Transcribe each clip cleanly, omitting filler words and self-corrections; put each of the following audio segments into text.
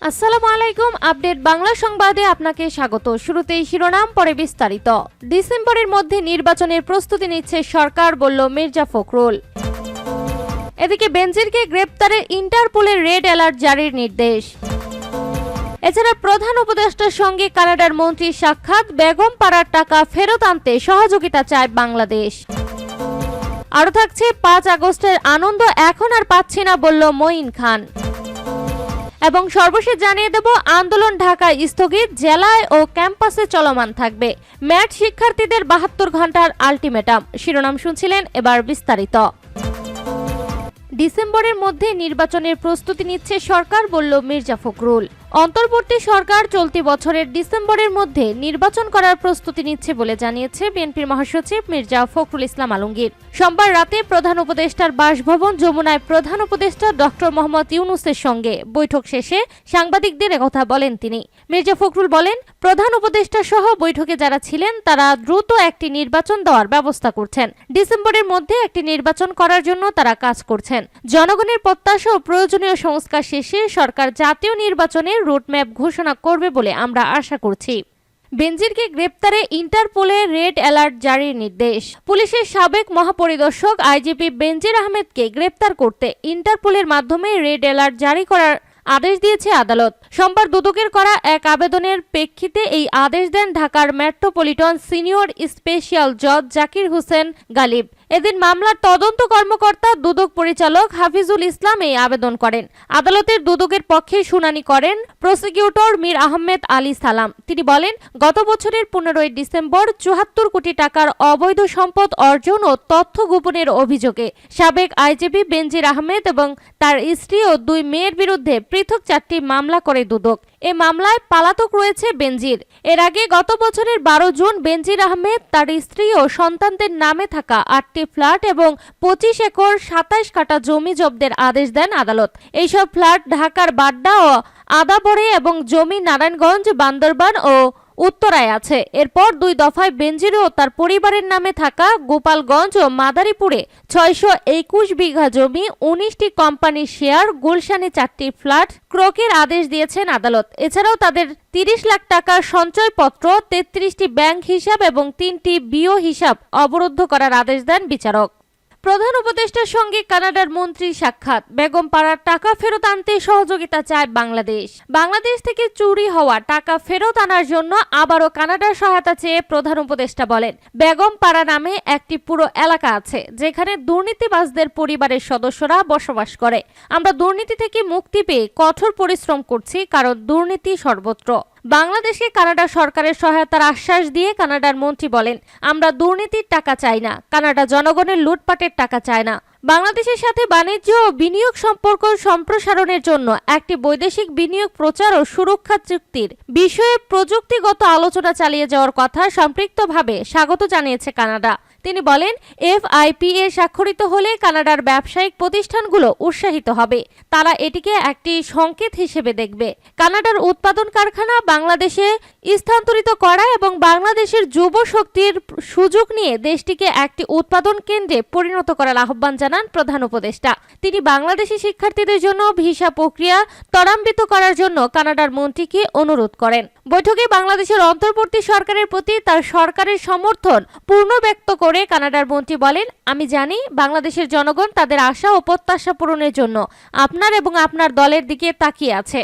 আসসালামু আলাইকুম। আপডেট বাংলা সংবাদে আপনাকে স্বাগত। শুরুতেই শিরোনাম, পরে বিস্তারিত। ডিসেম্বরের মধ্যে নির্বাচনের প্রস্তুতি নিচ্ছে সরকার, বলল মির্জা ফখরুল। এদিকে বেনজিরকে গ্রেপ্তারে ইন্টারপোলের রেড অ্যালার্ট জারির নির্দেশ। এছাড়া প্রধান উপদেষ্টার সঙ্গে কানাডার মন্ত্রীর সাক্ষাৎ, বেগম পাড়ার টাকা ফেরত আনতে সহযোগিতা চায় বাংলাদেশ। আরও থাকছে 5 আগস্টের আনন্দ এখন আর পাচ্ছি না, বলল মঈন খান। এবং সর্বশেষ জানিয়ে দেব, আন্দোলন ঢাকায় স্থগিত, জেলায় ও ক্যাম্পাসে চলমান থাকবে। ম্যাট শিক্ষার্থীদের 72 ঘন্টার আলটিমেটাম। শিরোনাম শুনছিলেন, এবার বিস্তারিত। ডিসেম্বরের মধ্যে নির্বাচনের প্রস্তুতি নিচ্ছে সরকার, বলল মির্জা ফখরুল। অন্তর্বর্তী সরকার চলতি বছরের ডিসেম্বরের মধ্যে নির্বাচন করার প্রস্তুতি নিচ্ছে বলে জানিয়েছে বিএনপির মহাসচিব মির্জা ফখরুল ইসলাম আলমগীর। সোমবার রাতে প্রধান উপদেষ্টার বাসভবন যমুনায় প্রধান উপদেষ্টা ডক্টর মোহাম্মদ ইউনূসের সঙ্গে বৈঠক শেষে সাংবাদিকদের একথা বলেন তিনি। মির্জা ফখরুল বলেন, প্রধান উপদেষ্টা সহ বৈঠকে যারা ছিলেন তারা দ্রুত একটি নির্বাচন দেওয়ার ব্যবস্থা করছেন। ডিসেম্বরের মধ্যে একটি নির্বাচন করার জন্য তারা কাজ করছেন। জনগণের প্রত্যাশা ও প্রয়োজনীয় সংস্কার শেষে সরকার জাতীয় নির্বাচনের রুটম্যাপ ঘোষণা করবে বলে আমরা আশা করছি। বেনজিরকে গ্রেপ্তারে ইন্টারপোলের রেড অ্যালার্ট জারির নির্দেশ। পুলিশের সাবেক মহাপরিদর্শক আইজিপি বেনজির আহমেদকে গ্রেপ্তার করতে ইন্টারপোলের মাধ্যমে রেড অ্যালার্ট জারি করার আদেশ দিয়েছে আদালত। সোমবার দুদকের করা এক আবেদনের প্রেক্ষিতে এই আদেশ দেন ঢাকার মেট্রোপলিটন সিনিয়র স্পেশাল জজ জাকির হোসেন গালিব। এদিন মামলার তদন্ত কর্মকর্তা দুদক পরিচালক হাফিজুল ইসলাম এই আবেদন করেন। আদালতের দুদকের পক্ষে শুনানি করেন প্রসিকিউটর মীর আহমেদ আলী সালাম। তিনি বলেন, গত বছরের 15 ডিসেম্বর 74 কোটি টাকার অবৈধ সম্পদ অর্জন ও তথ্য গোপনের অভিযোগে সাবেক আইজিপি বেনজির আহমেদ এবং তার স্ত্রী ও 2 মেয়ের বিরুদ্ধে পৃথক 4টি মামলা করে দুদক। এ মামলায় পলাতক রয়েছে বেনজির। এর আগে গত বছরের 12 জুন বেনজির আহমেদ, তার স্ত্রী ও সন্তানদের নামে থাকা 8টি ফ্ল্যাট এবং 25 একর 27 কাঠা জমি জব্দের আদেশ দেন আদালত। এইসব ফ্ল্যাট ঢাকার বাড্ডা ও আদাবরে এবং জমি নারায়ণগঞ্জ, বান্দরবান ও উত্তরায় আছে। এরপর 2 দফায় বেনজির ও তার পরিবারের নামে থাকা গোপালগঞ্জ ও মাদারীপুরে 621 বিঘা জমি, 19টি কোম্পানির শেয়ার, গুলশানে 4টি ফ্ল্যাট ক্রয়ের আদেশ দিয়েছেন আদালত। এছাড়াও তাদের 30 লাখ টাকার সঞ্চয়পত্র, 33টি ব্যাংক হিসাব এবং 3টি বিও হিসাব অবরুদ্ধ করার আদেশ দেন বিচারক। প্রধান উপদেষ্টার সঙ্গে কানাডার মন্ত্রীর সাক্ষাৎ, বেগম পাড়ার টাকা ফেরত আনতে সহযোগিতা চায় বাংলাদেশ। বাংলাদেশ থেকে চুরি হওয়া টাকা ফেরত আনার জন্য আবারও কানাডার সহায়তা চেয়ে প্রধান উপদেষ্টা বলেন, বেগম পাড়া নামে একটি পুরো এলাকা আছে যেখানে দুর্নীতিবাজদের পরিবারের সদস্যরা বসবাস করে। আমরা দুর্নীতি থেকে মুক্তি পেয়ে কঠোর পরিশ্রম করছি, কারণ দুর্নীতি সর্বত্র। বাংলাদেশকে কানাডা সরকারের সহায়তার আশ্বাস দিয়ে কানাডার মন্ত্রী বলেন, আমরা দুর্নীতির টাকা চাই না, কানাডা জনগণের লুটপাটের টাকা চায় না। বাংলাদেশের সাথে বাণিজ্য ও বিনিয়োগ সম্পর্ক সম্প্রসারণের জন্য একটি বৈদেশিক বিনিয়োগ প্রচার ও সুরক্ষা চুক্তির বিষয়ে প্রযুক্তিগত আলোচনা চালিয়ে যাওয়ার কথা সম্পৃক্তভাবে স্বাগত জানিয়েছে কানাডা। তিনি বলেন, FIPA স্বাক্ষরিত হলে কানাডার ব্যবসায়িক প্রতিষ্ঠানগুলো উৎসাহিত হবে। তারা এটিকে একটি সংকেত হিসেবে দেখবে। কানাডার উৎপাদন কারখানা বাংলাদেশে স্থানান্তরিত করা এবং বাংলাদেশের যুব শক্তির সুযোগ নিয়ে দেশটিকে একটি উৎপাদন কেন্দ্রে পরিণত করার আহ্বান জানান প্রধান উপদেষ্টা। তিনি বাংলাদেশি শিক্ষার্থীদের জন্য ভিসা প্রক্রিয়া ত্বরান্বিত করার জন্য কানাডার মন্ত্রীকে অনুরোধ করেন। বৈঠকে বাংলাদেশের অন্তর্বর্তী সরকারের প্রতি তার সরকারের সমর্থন পূর্ণ ব্যক্ত করে কানাডার মন্ত্রী বলেন, আমি জানি বাংলাদেশের জনগণ তাদের আশা ও প্রত্যাশা পূরণের জন্য আপনার এবং আপনার দলের দিকে তাকিয়ে আছে।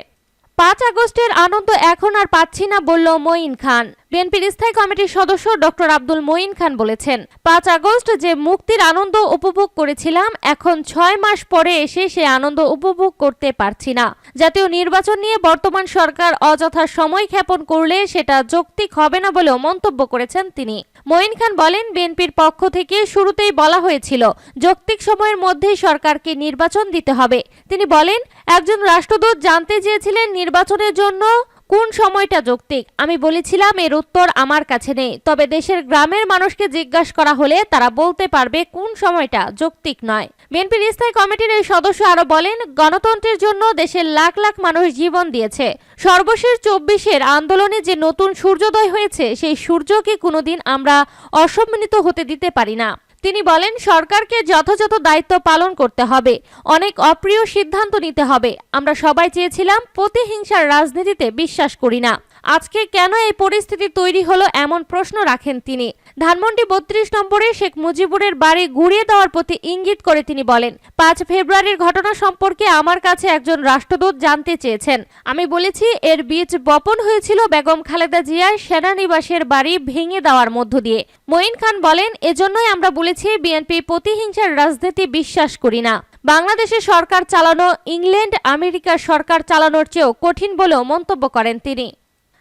5 আগস্টের আনন্দ এখন আর পাচ্ছি না, বলল মঈন খান। বিএনপির স্থায়ী কমিটির সদস্য ডক্টর আব্দুল মঈন খান বলেছেন, 5 আগস্ট যে মুক্তির আনন্দ উপভোগ করেছিলাম, এখন 6 মাস পরে এসে সে আনন্দ উপভোগ করতে পারছি না। জাতীয় নির্বাচন নিয়ে বর্তমান সরকার অযথা সময় ক্ষেপণ করলে সেটা যৌক্তিক হবে না বলেও মন্তব্য করেছেন তিনি। মঈন খান বলেন, বিএনপির পক্ষ থেকে শুরুতেই বলা হয়েছিল যৌক্তিক সময়ের মধ্যেই সরকারকে নির্বাচন দিতে হবে। তিনি বলেন, একজন রাষ্ট্রদূত জানতে চেয়েছিলেন নির্বাচনের জন্য কোন সময়টা যৌক্তিক। আমি বলেছিলাম এর উত্তর আমার কাছে নেই, তবে দেশের গ্রামের মানুষকে জিজ্ঞাসা করা হলে তারা বলতে পারবে কোন সময়টা যৌক্তিক নয়। বিএনপির স্থায়ী কমিটির এই সদস্য আরো বলেন, গণতন্ত্রের জন্য দেশের লাখ লাখ মানুষ জীবন দিয়েছে। সর্বশেষ 24-এর আন্দোলনে যে নতুন সূর্যোদয় হয়েছে, সেই সূর্যকে কোনোদিন আমরা অসম্মানিত হতে দিতে পারি না। তিনি বলেন, সরকারকে যথাযথ দায়িত্ব পালন করতে হবে, অনেক অপ্রিয় সিদ্ধান্ত নিতে হবে। আমরা সবাই চেয়েছিলাম, প্রতিহিংসার রাজনীতিতে বিশ্বাস করি না। আজকে কেন এই পরিস্থিতি তৈরি হলো এমন প্রশ্ন রাখেন তিনি। ধানমন্ডি ৩২ নম্বরে শেখ মুজিবুরের বাড়ি গুড়িয়ে দেওয়ার প্রতি ইঙ্গিত করে তিনি বলেন, ৫ ফেব্রুয়ারির ঘটনা সম্পর্কে আমার কাছে একজন রাষ্ট্রদূত জানতে চেয়েছেন। আমি বলেছি, এর বীজ বপন হয়েছিল বেগম খালেদা জিয়ার সেনানিবাসের বাড়ি ভেঙে দেওয়ার মধ্য দিয়ে। মঈন খান বলেন, এজন্যই আমরা বলেছি বিএনপি প্রতিহিংসার রাজনীতি বিশ্বাস করি না। বাংলাদেশের সরকার চালানো ইংল্যান্ড আমেরিকার সরকার চালানোর চেয়েও কঠিন বলেও মন্তব্য করেন তিনি।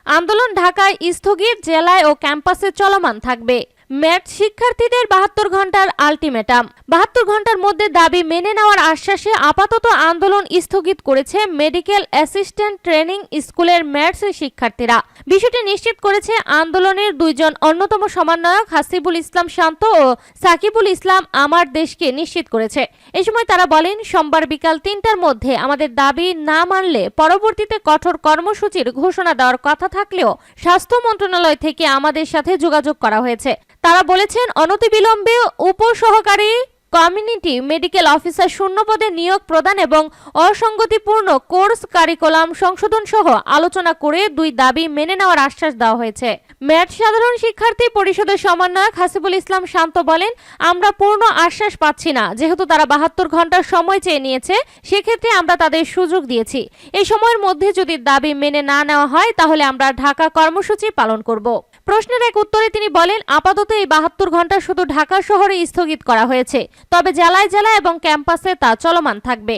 আন্দোলন ঢাকায় স্থগিত, জেলায় ও ক্যাম্পাসে চলমান থাকবে। ম্যাট শিক্ষার্থীদের ৭২ ঘন্টার আলটিমেটাম। ৭২ ঘন্টার মধ্যে দাবি মেনে নেওয়ার আশ্বাসে আপাতত আন্দোলন স্থগিত করেছে মেডিকেল অ্যাসিস্ট্যান্ট ট্রেনিং স্কুলের ম্যাটস শিক্ষার্থীরা। বিষয়টি নিশ্চিত করেছে আন্দোলনের দুইজন অন্যতম সমন্বয়ক হাসিবুল ইসলাম শান্ত ও সাকিবুল ইসলাম আমার দেশকে নিশ্চিত করেছে। এ সময় তারা বলেন, সোমবার বিকাল ৩টার মধ্যে আমাদের দাবি না মানলে পরবর্তীতে কঠোর কর্মসূচির ঘোষণা দেওয়ার কথা থাকলেও স্বাস্থ্য মন্ত্রণালয় থেকে আমাদের সাথে যোগাযোগ করা হয়েছে। তারা বলেছেন, অনতিবিলম্বে উপসহকারী কমিউনিটি মেডিকেল অফিসার শূন্যপদে নিয়োগ প্রদান এবং অসঙ্গতিপূর্ণ কোর্স কারিকুলাম সংশোধন সহ আলোচনা করে দুই দাবি মেনে নেওয়ার আশ্বাস দেওয়া হয়েছে। ম্যাট সাধারণ শিক্ষার্থী পরিষদের সমন্বয়ক হাসিবুল ইসলাম শান্ত বলেন, আমরা পূর্ণ আশ্বাস পাচ্ছি না। যেহেতু তারা ৭২ ঘন্টার সময় চেয়ে নিয়েছে, সেক্ষেত্রে আমরা তাদের সুযোগ দিয়েছি। এই সময়ের মধ্যে যদি দাবি মেনে না নেওয়া হয়, তাহলে আমরা ঢাকা কর্মসূচি পালন করব। প্রশ্নের এক উত্তরে তিনি বলেন, আপাতত এই ৭২ ঘন্টা শুধু ঢাকা শহরে স্থগিত করা হয়েছে, তবে জেলায় জেলায় এবং ক্যাম্পাসে তা চলমান থাকবে।